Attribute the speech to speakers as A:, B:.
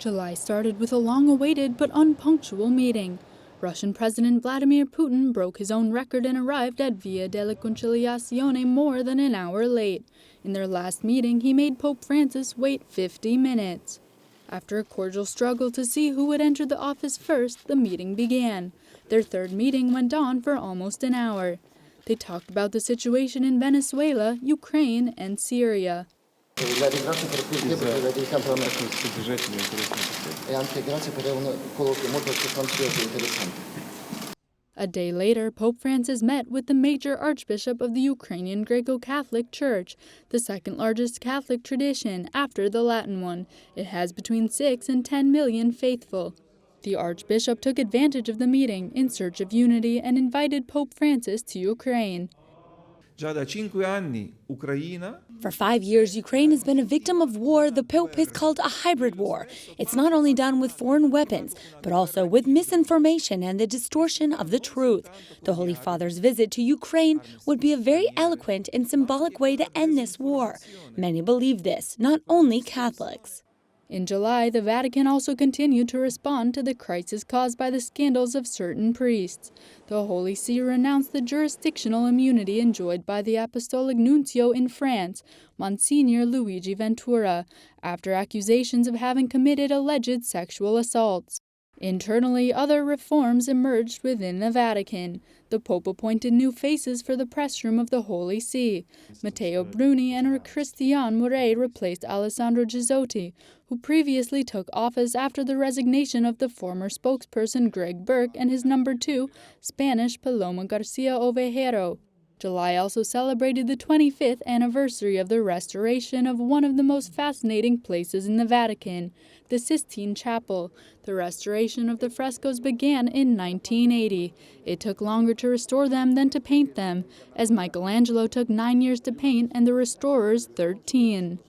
A: July started with a long-awaited but unpunctual meeting. Russian President Vladimir Putin broke his own record and arrived at Via della Conciliazione more than an hour late. In their last meeting, he made Pope Francis wait 50 minutes. After a cordial struggle to see who would enter the office first, the meeting began. Their third meeting went on for almost an hour. They talked about the situation in Venezuela, Ukraine, and Syria. A day later, Pope Francis met with the major archbishop of the Ukrainian Greco-Catholic Church, the second largest Catholic tradition after the Latin one. It has between 6 and 10 million faithful. The archbishop took advantage of the meeting in search of unity and invited Pope Francis to Ukraine.
B: For 5 years, Ukraine has been a victim of war the Pope has called a hybrid war. It's not only done with foreign weapons, but also with misinformation and the distortion of the truth. The Holy Father's visit to Ukraine would be a very eloquent and symbolic way to end this war. Many believe this, not only Catholics.
A: In July, the Vatican also continued to respond to the crisis caused by the scandals of certain priests. The Holy See renounced the jurisdictional immunity enjoyed by the Apostolic Nuncio in France, Monsignor Luigi Ventura, after accusations of having committed alleged sexual assaults. Internally, other reforms emerged within the Vatican. The Pope appointed new faces for the press room of the Holy See. Matteo Bruni and Christian Morey replaced Alessandro Gisotti, who previously took office after the resignation of the former spokesperson Greg Burke and his number 2, Spanish Paloma Garcia Ovejero. July also celebrated the 25th anniversary of the restoration of one of the most fascinating places in the Vatican, the Sistine Chapel. The restoration of the frescoes began in 1980. It took longer to restore them than to paint them, as Michelangelo took 9 years to paint and the restorers 13.